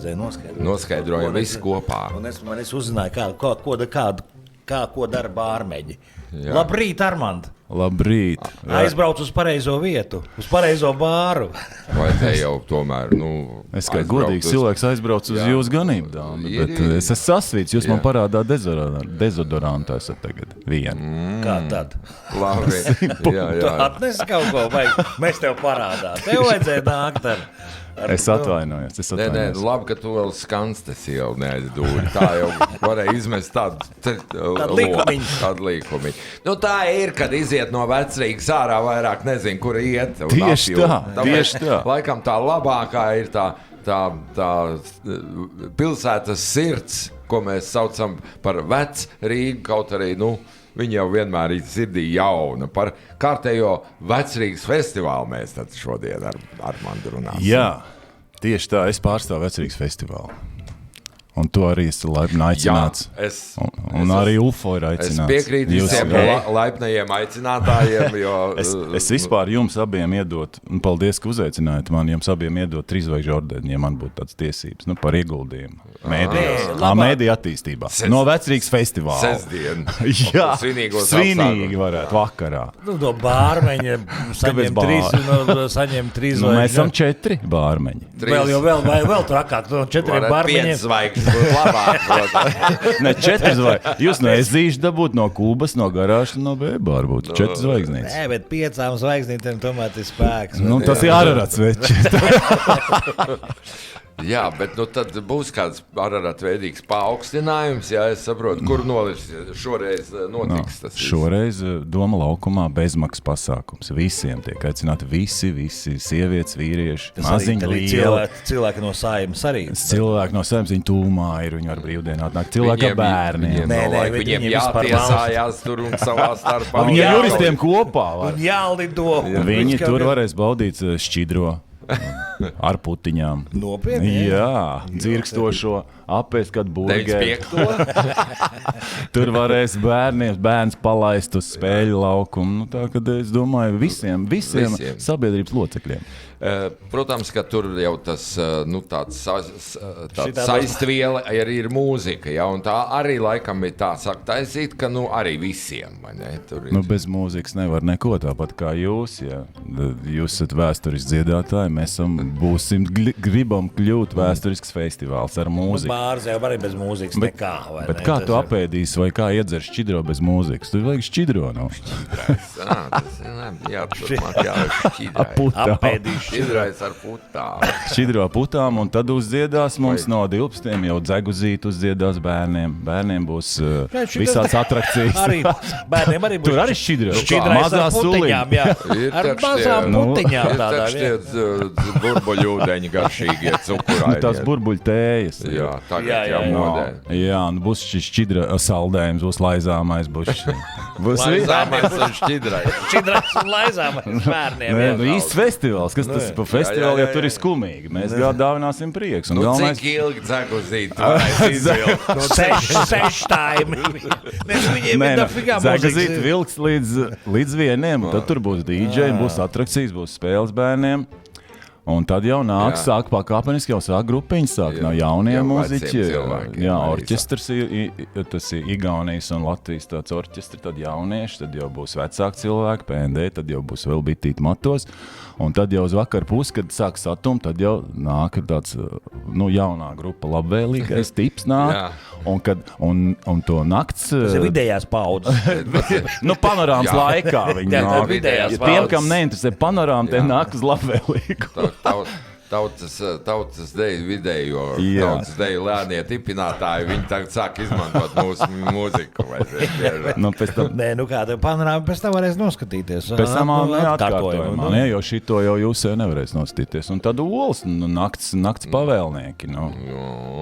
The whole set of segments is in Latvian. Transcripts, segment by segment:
vajadzēja noskaidrot. Noskaidroja visu kopā. Un es uzzināju, ko dara bārmeģi. Jā. Labrīt, Armand! Labrīt! Aizbrauc uz pareizo vietu, uz pareizo bāru. Vai te jau tomēr, Es kā godīgs cilvēks aizbraucu uz jūsu ganību, dāma, bet es esmu sasvīts, jūs man parādā dezodorantu esat tagad vienu. Kā tad? Labi. Tu atnesi kaut ko, vai mēs tev parādā? Tev vajadzēja nākt ar... Es atvainojos. Nē, labi, ka tu vēl skanstes jau neaizdūri. Tā jau varēja izmest tādu līkumiņu. Tā ir, kad iziet no Vecrīgas ārā vairāk nezinu, kur iet. Tieši tā. Laikam tā labākā ir tā pilsētas sirds, ko mēs saucam par Vecrīgu, kaut arī, viņa jau vienmēr ir sirdī jauna. Par kārtējo Vecrīgas festivālu mēs tad šodien ar Armandu runāsim. Jā, tieši tā, es pārstāvu Vecrīgas festivālu. Un tu arī esi laipni aicināts. Jā, un arī UFO ir aicināts. Es piekrītu visiem laipnajiem aicinātājiem, jo... Es vispār jums abiem iedot, un paldies, ka uzaicinājāt man, jums abiem iedot 3 zvaigžņu ordeni, ja man būtu tāds tiesības, par ieguldījumu. Mēdīja attīstībā. No Vecrīgas festivāla. Sestdien. Jā, svinīgi varētu vakarā. No bārmeņa saņem 3 zvaigžņu. Mēs esam 4 bārmeņi. Vēl trakāk, no 4 bārmeņiem. 5 zvaigžņu. Labāk, ne 4 zvaigžņu. Jūs no Ezīša dabūt, no Kubas, no garāžas, no B-bāra būtu 4 zvaigznītes. Nē, bet 5 zvaigznītēm tomēr ir spēks. Tas ir Ararats veči. Jā, bet tad būs kāds araratveidīgs paaugstinājums, ja es saprotu, kur šoreiz notiks tas. Šoreiz Doma laukumā bezmaksas pasākums. Visiem tiek aicināti visi sievietes, vīrieši, maziņi, lieli. Cilvēki no Saeimas arī. Cilvēki no Saeimas, viņi tūmā ir, viņi var brīvdienā atnākt. Cilvēki ar bērniem. Viņiem jātiesājās tur un savā starpā. Viņi ar juristiem kopā var. Un jālido. Viņi tur varēs baudīt šķidro. Ar putiņām. Nopietni? Jā, dzirkstošo, apēst kādu burgeri. Tur varēs bērns palaist uz spēļu laukumu. Tā, kad es domāju, visiem sabiedrības locekļiem. Protams, ka tur jau tas tāds saistviela arī ir mūzika, ja, un tā arī laikam ir tā saka taisīt, ka arī visiem, vai ne? Tur ir. Bez mūzikas nevar neko, tāpat kā jūs, ja jūs esat vēsturisks dziedātāji, mēs gribam kļūt vēsturisks festivāls ar mūziku. Bārs jau arī bez mūzikas nekā, vai bet kā tu apēdīsi vai kā iedzer šķidro bez mūzikas? Tu vajag šķidro, nav? Apēdīši. Šķidrais ar putām. Šķidro putām, un tad uzdziedās mums no 12. jau dzeguzīt uzdziedās bērniem. Bērniem būs visāds atrakcijas. Bērniem arī būs. Tur arī šķidro. Šķidrais ar putiņām, jā. Ar mazām putiņām tādā. Ir burbuļūdeņi garšīgie cukurāji. Tās burbuļtējas. Jā, tagad jau modē. Jā, un būs šķidra saldējums, būs laizāmais. Laizāmais un šķidrais. Šķidrais un laizāmais bērniem. Īsts festivāls, kas tas ir pa festivālu, ja tur ir skumīgi. Mēs dāvināsim prieks. Cik ilgi dzeguzīt varēs izvilkt? 6 taimi. Dzeguzīt vilks līdz 1, tad tur būs DJ, būs atrakcijas, būs spēles bērniem. Un tad jau sāk pakāpeniski, jau sāk grupiņas, nav jaunie mūziķi. Jā, orķestrs tas ir Igaunijas un Latvijas tāds orķestri, tad jaunieši, tad jau būs vecāki cilvēki, PND, tad jau būs vēl bitīt matos. Un tad jau uz vakar pusi, kad sāk satumt, tad jau nāk tāds jaunā grupa, labvēlīgais tips nāk. Un to nakts... Tas ir vidējās paudzes. Panorāmas laikā viņi nāk. Tiem, kam neinteresē panorāma, tiem nāk uz labvēlīgu. Tautas deju vidējo, tautas deju lēnie tipinātāji, viņi tagad sāk izmantot mūsu mūziku. Kāda panorāma pēc tam varēs noskatīties. Pēc tam atkārtojumā, jo šito jau jūs nevarēs noskatīties. Un tad olas, nakts pavēlnieki.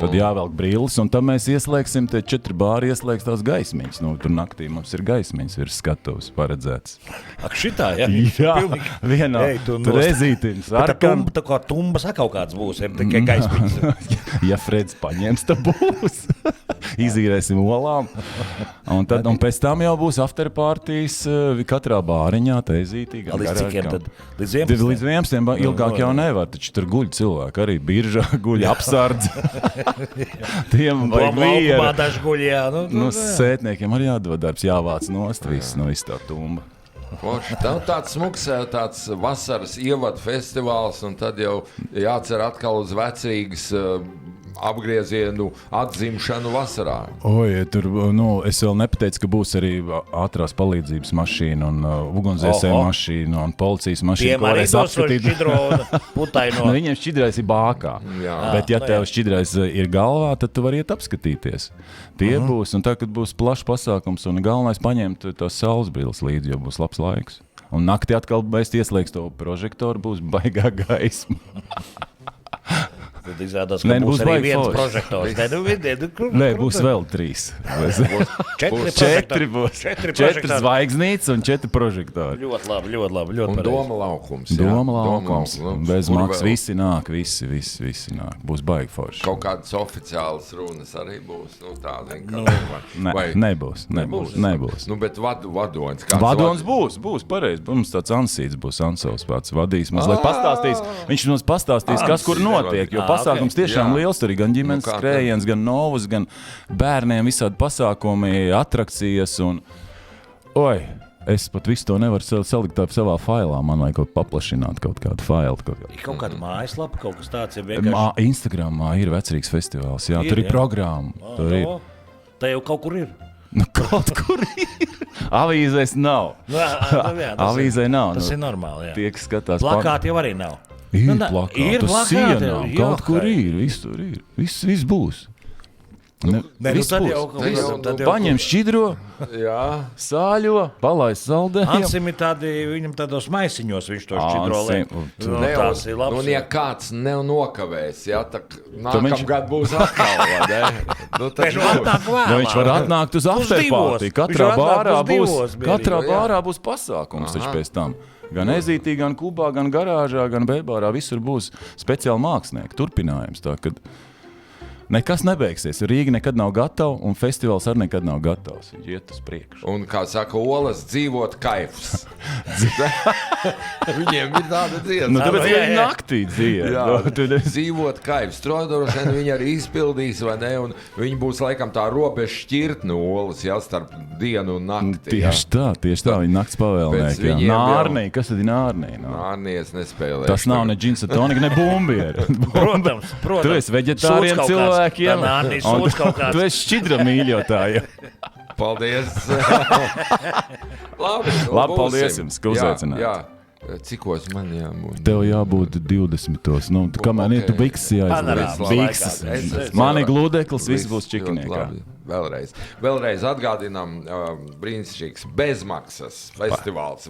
Tad jāvelk brīles, un tad mēs ieslēgsim, tie 4 bāri ieslēgs tās gaismiņas. Tur naktī mums ir gaismiņas virs skatuves paredzēts. Ak, šitā, ja? Jā, vienā rezītiņas. Tā kā tumbas kaut kāds būs, ir tikai gaismiņas. Ja Freds paņems, tad būs. izīrēsim olām. Un pēc tam jau būs afterpartijas katrā bāriņā, teizītī. Līdz cikiem tad? Līdz 11? Līdz 11. Ilgāk jau nevar, taču tur guļ cilvēki, arī biržā guļ apsardz. Tiem vajag Laukumā daži guļ, jā. Sētniekiem arī jādod darbs, jāvāc nost viss, viss tā tumba. Tev tāds smuks, tāds vasaras ievada festivāls, un tad jau jācer atkal uz vecrīgas apgriezienu atzimšanu vasarā. Tur, es vēl nepateicu, ka būs arī ātrās palīdzības mašīna un ugunsdzēsēju mašīna un policijas mašīna, ko varēs apskatīt. Viņiem šķidrais ir bākā, bet ja tev šķidrais ir galvā, tad tu vari iet apskatīties. Tie būs, un tā, kad būs plašs pasākums, un galvenais paņemt tās saules brilles līdzi, jo būs labs laiks. Un naktī atkal mēs ieslēgs to prožektoru, būs baigā gaisma. Tad izrādās, ka būs arī viens prožektors. Nē, būs vēl 3. 4 būs. 4 zvaigznītes un 4 prožektori. Ļoti labi. Un Doma laukums. Doma laukums. Bez maksas visi nāk, visi nāk. Būs baigi forši. Kaut kādas oficiālas runas arī būs. Nebūs. Bet vadonis. Vadonis būs pareizi. Mums tāds Ansīts būs, Ansovs pats vadīs. Mazliet pastāstīs. Viņš mums pastāstīs, kas kur notiek. Jo pasākums tiešām liels, tur ir gan ģimenes skrējiens, gan novus, gan bērniem visādi pasākumi, atrakcijas un... Es pat visu to nevaru salikt savā failā, man vajag kaut paplašināt kaut kādu failu. Ir kaut kāda mājaslapa, kaut kas tāds ir vienkārši... Instagramā ir vecrīgs festivāls, tur ir programma. Tā jau kaut kur ir. Kaut kur ir. Avīzēs nav. Avīzē nav. Tas ir normāli, jā. Tie, kas skatās... Plakāti jau arī nav. Ir plakāti, tas sienā, kaut kur ir, viss tur ir, viss būs. Paņem šķidro, sāļo, palaist saldējumu. Ansim ir viņam tādos maisiņos, viņš to šķidro liek. Tās ir labs. Ja kāds nenokavēs, nākamgad būs atkal, viņš var atnākt uz afterparty, katrā bārā būs pasākums taču pēc tam. Gan Ezītī, gan Kubā, gan garāžā, gan B-bārā, visur būs speciāli mākslinieki, turpinājums. Tā, kad nekas nebeigsies, Rīga nekad nav gatava un festivāls arī nekad nav gatavs. Viņš iet uz priekšu. Un, kā saka Olas, dzīvot kaifs. Viņiem ir tāda dziesma. Tāpēc viņi naktī dzīvot kaifs. Droši viņi arī izpildīs, vai ne? Un viņi būs laikam tā robeža šķirtne Olas, starp dienu un nakti. Tieši tā, viņi nakts pavēlnieki. Nārnī, kas tad ir Nārnī? Nārnī es nespēlēšu. Tas nav ne džinsa tonika, ne bumbieri. Protams. Tu esi veģetārien cilvēki. Tu esi šķidra mīļotāja. Paldies. Labi, paldies jums, ka uzaicināt. Cikos man jābūt? Tev jābūt 20. Kamēr tu bikses jāizdarīs. Mani gludeklis, viss būs čikiniekā. Vēlreiz atgādinām brīnišķīgs bezmaksas festivāls